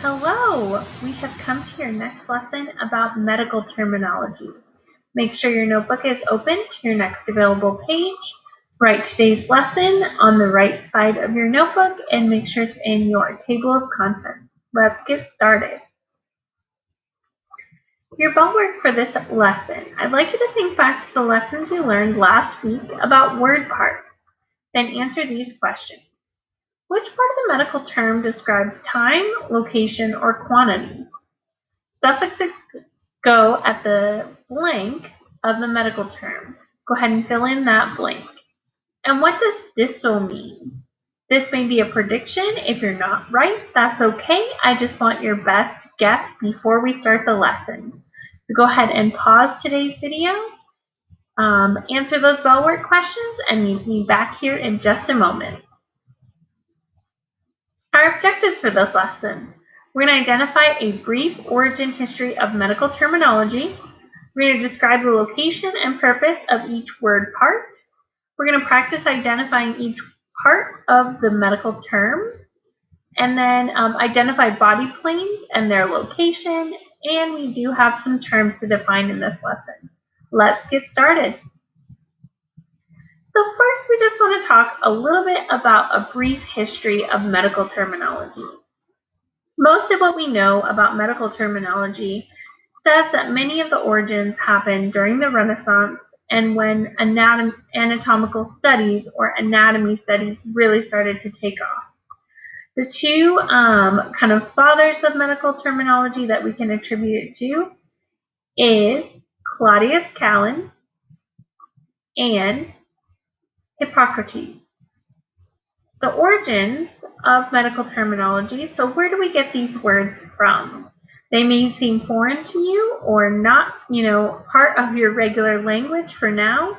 Hello! We have come to your next lesson about medical terminology. Make sure your notebook is open to your next available page. Write today's lesson on the right side of your notebook and make sure it's in your table of contents. Let's get started. Your bell work for this lesson. I'd like you to think back to the lessons you learned last week about word parts. Then answer these questions. Which part of the medical term describes time, location, or quantity? Suffixes go at the blank of the medical term. Go ahead and fill in that blank. And what does distal mean? This may be a prediction. If you're not right, that's okay. I just want your best guess before we start the lesson. So go ahead and pause today's video, answer those bell work questions, and meet me back here in just a moment. Our objectives for this lesson. We're going to identify a brief origin history of medical terminology. We're going to describe the location and purpose of each word part. We're going to practice identifying each part of the medical term, and then identify body planes and their location, and we do have some terms to define in this lesson. Let's get started. So first, we just want to talk a little bit about a brief history of medical terminology. Most of what we know about medical terminology says that many of the origins happened during the Renaissance and when anatomical studies or anatomy studies really started to take off. The two kind of fathers of medical terminology that we can attribute it to is Claudius Callen and Hippocrates. The origins of medical terminology. So where do we get these words from? They may seem foreign to you or not, part of your regular language for now.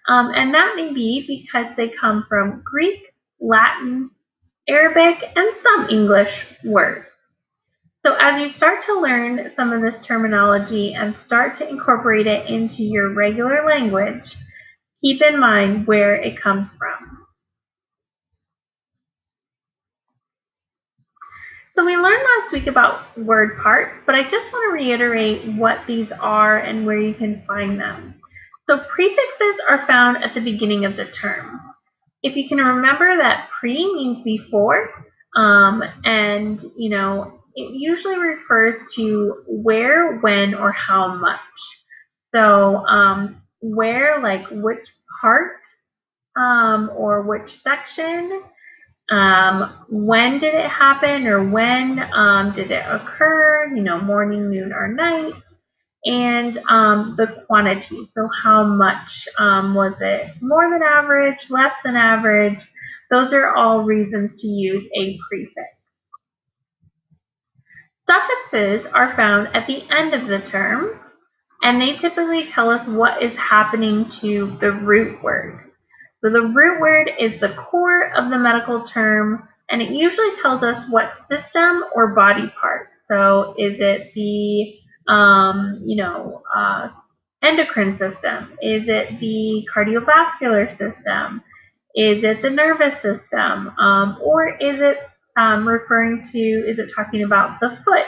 And that may be because they come from Greek, Latin, Arabic, and some English words. So as you start to learn some of this terminology and start to incorporate it into your regular language, keep in mind where it comes from. So we learned last week about word parts, but I just want to reiterate what these are and where you can find them. So prefixes are found at the beginning of the term. If you can remember that pre means before, and it usually refers to where, when, or how much. So where, like which part, or which section. When did it happen, or when did it occur, morning, noon, or night, and the quantity, so how much was it, more than average, less than average. Those are all reasons to use a prefix. Suffixes are found at the end of the term, and they typically tell us what is happening to the root word. So the root word is the core of the medical term, and it usually tells us what system or body part. So is it the endocrine system? Is it the cardiovascular system? Is it the nervous system? Or is it is it talking about the foot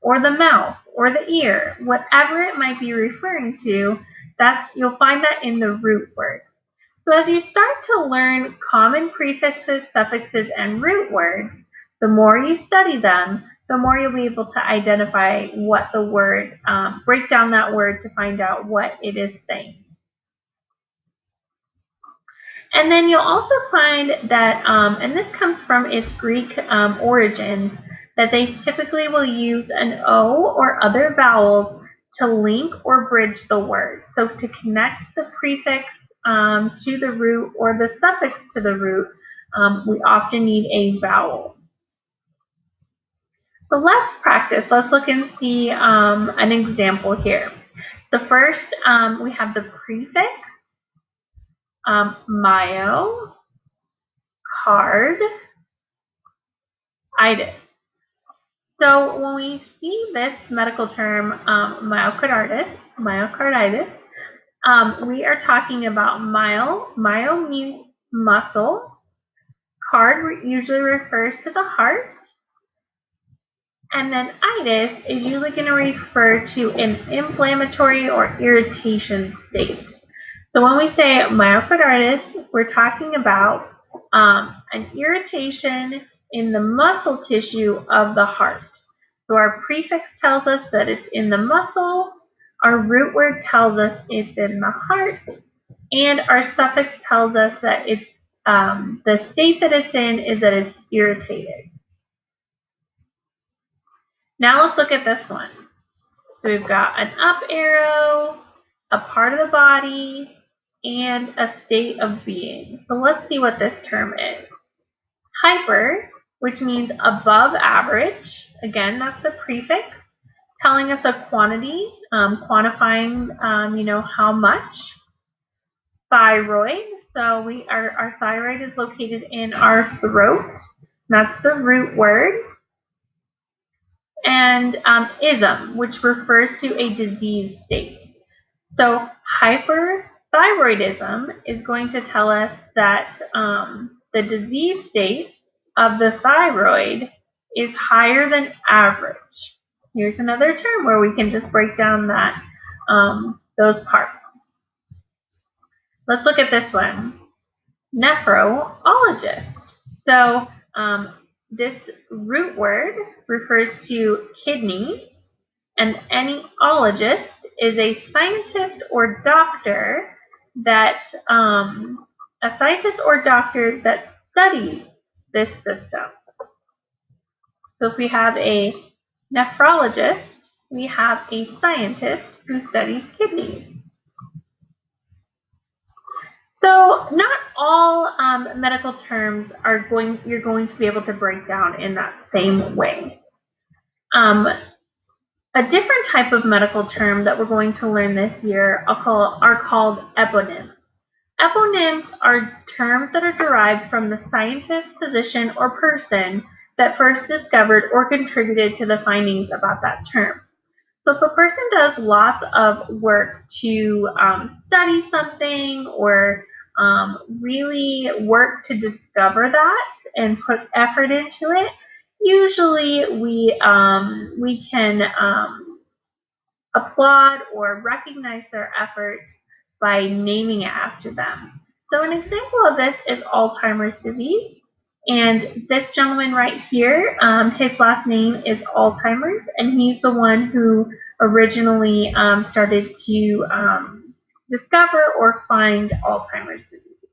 or the mouth or the ear? Whatever it might be referring to, you'll find that in the root word. So as you start to learn common prefixes, suffixes, and root words, the more you study them, the more you'll be able to identify what the word, break down that word to find out what it is saying. And then you'll also find that, and this comes from its Greek origins, that they typically will use an O or other vowels to link or bridge the word. So to connect the prefix to the root or the suffix to the root, we often need a vowel. So let's practice. Let's look and see an example here. The first, we have the prefix, myo, card, itis. So when we see this medical term, myocarditis, we are talking about myo means muscle. Card usually refers to the heart. And then itis is usually going to refer to an inflammatory or irritation state. So when we say myocarditis, we're talking about an irritation in the muscle tissue of the heart. So our prefix tells us that it's in the muscle, our root word tells us it's in the heart, and our suffix tells us that it's the state that it's in is that it's irritated. Now let's look at this one. So we've got an up arrow, a part of the body, and a state of being. So let's see what this term is. Hyper, which means above average. Again, that's the prefix, telling us a quantity, quantifying, how much. Thyroid, so our thyroid is located in our throat. That's the root word. And ism, which refers to a disease state. So hyperthyroidism is going to tell us that the disease state of the thyroid is higher than average. Here's another term where we can just break down that those parts. Let's look at this one. Nephrologist. So this root word refers to kidney, and any ologist is a scientist or doctor that studies this system. So if we have a nephrologist, we have a scientist who studies kidneys. So not all medical terms you're going to be able to break down in that same way. A different type of medical term that we're going to learn this year are called eponyms. Eponyms are terms that are derived from the scientist, physician, or person that first discovered or contributed to the findings about that term. So if a person does lots of work to study something or really work to discover that and put effort into it, usually we can applaud or recognize their efforts by naming it after them. So an example of this is Alzheimer's disease. And this gentleman right here, his last name is Alzheimer's, and he's the one who originally started to discover or find Alzheimer's disease.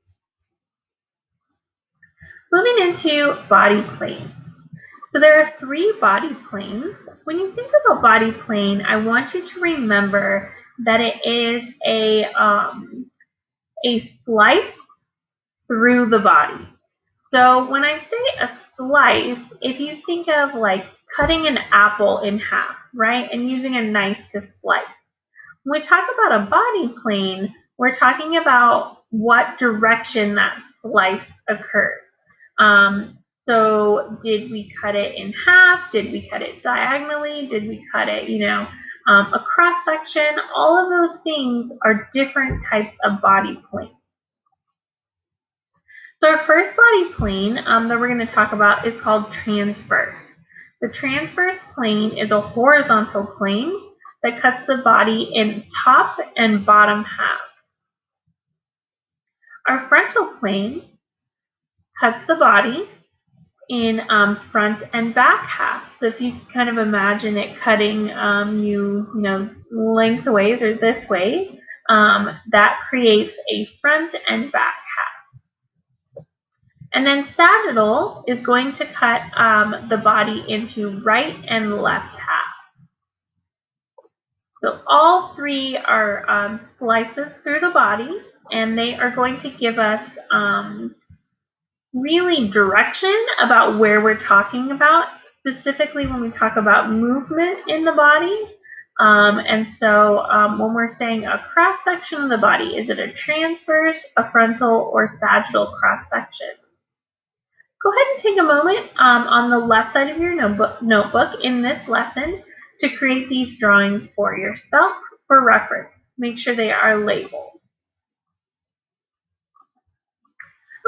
Moving into body planes. So there are 3 body planes. When you think of a body plane, I want you to remember that it is a slice through the body. So when I say a slice, if you think of like cutting an apple in half, right, and using a knife to slice. When we talk about a body plane, we're talking about what direction that slice occurs. So did we cut it in half? Did we cut it diagonally? Did we cut it, a cross section? All of those things are different types of body planes. So our first body plane that we're going to talk about is called transverse. The transverse plane is a horizontal plane that cuts the body in top and bottom half. Our frontal plane cuts the body in front and back half. So if you kind of imagine it cutting lengthways or this way, that creates a front and back half. And then sagittal is going to cut the body into right and left half. So all 3 are slices through the body, and they are going to give us really direction about where we're talking about, specifically when we talk about movement in the body. And so when we're saying a cross section of the body, is it a transverse, a frontal, or sagittal cross section? Go ahead and take a moment on the left side of your notebook in this lesson to create these drawings for yourself for reference. Make sure they are labeled.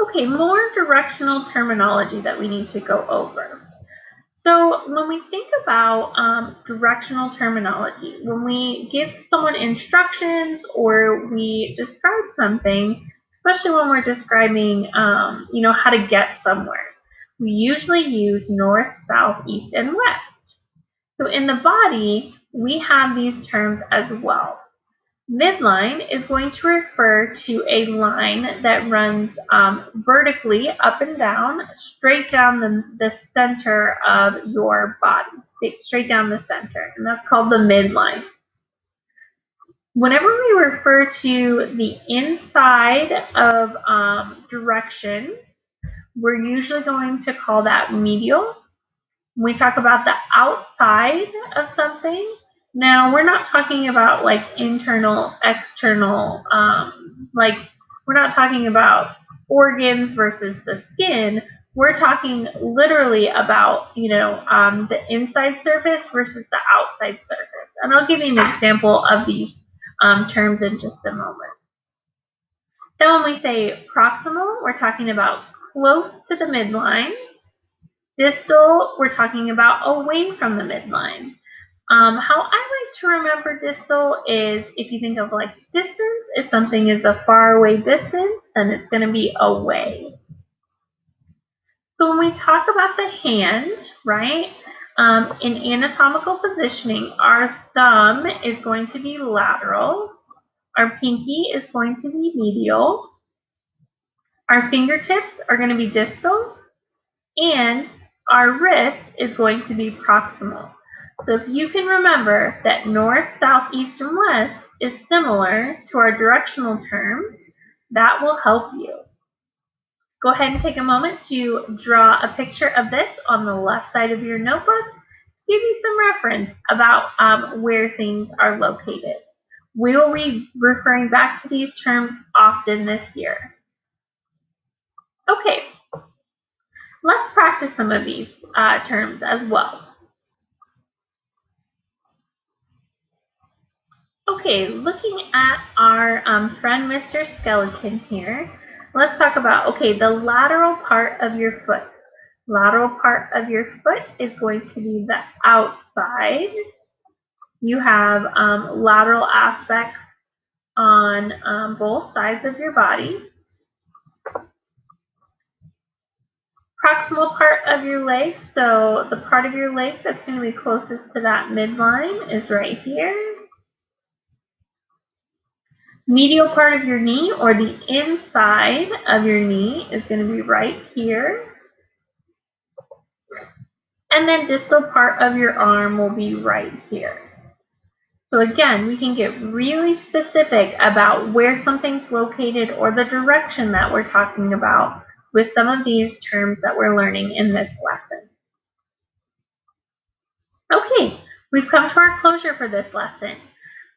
Okay, more directional terminology that we need to go over. So when we think about about directional terminology. When we give someone instructions or we describe something, especially when we're describing, how to get somewhere, we usually use north, south, east, and west. So in the body, we have these terms as well. Midline is going to refer to a line that runs vertically up and down, straight down the center of your body, straight down the center, and that's called the midline. Whenever we refer to the inside of direction, we're usually going to call that medial. When we talk about the outside of something, now we're not talking about like internal, external, like we're not talking about organs versus the skin. We're talking literally about, the inside surface versus the outside surface. And I'll give you an example of these terms in just a moment. Then when we say proximal, we're talking about close to the midline. Distal, we're talking about away from the midline. How I like to remember distal is if you think of like distance, if something is a far away distance, then it's going to be away. So when we talk about the hand, right, in anatomical positioning, our thumb is going to be lateral, our pinky is going to be medial, our fingertips are going to be distal, and our wrist is going to be proximal. So if you can remember that north, south, east, and west is similar to our directional terms, that will help you. Go ahead and take a moment to draw a picture of this on the left side of your notebook. Give you some reference about where things are located. We will be referring back to these terms often this year. Okay, let's practice some of these terms as well. Okay, looking at our friend Mr. Skeleton here, let's talk about, the lateral part of your foot. Lateral part of your foot is going to be the outside. You have lateral aspects on both sides of your body. Proximal part of your leg, so the part of your leg that's going to be closest to that midline is right here. Medial part of your knee, or the inside of your knee, is going to be right here. And then distal part of your arm will be right here. So again, we can get really specific about where something's located or the direction that we're talking about with some of these terms that we're learning in this lesson. Okay, we've come to our closure for this lesson.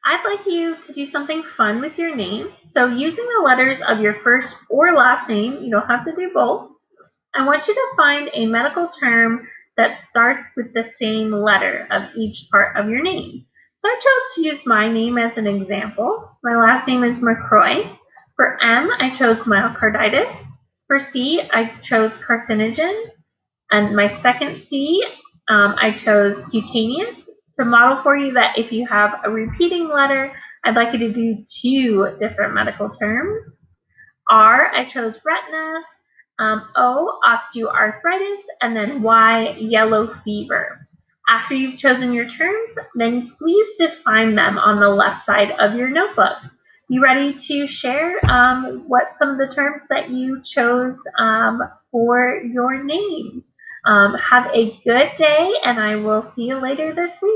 I'd like you to do something fun with your name. So using the letters of your first or last name, you don't have to do both. I want you to find a medical term that starts with the same letter of each part of your name. So I chose to use my name as an example. My last name is McCroy. For M, I chose myocarditis. For C, I chose carcinogen. And my second C, I chose cutaneous. To model for you that if you have a repeating letter, I'd like you to do 2 different medical terms. R, I chose retina. O, osteoarthritis, and then Y, yellow fever. After you've chosen your terms, then please define them on the left side of your notebook. You ready to share what some of the terms that you chose for your name? Have a good day, and I will see you later this week.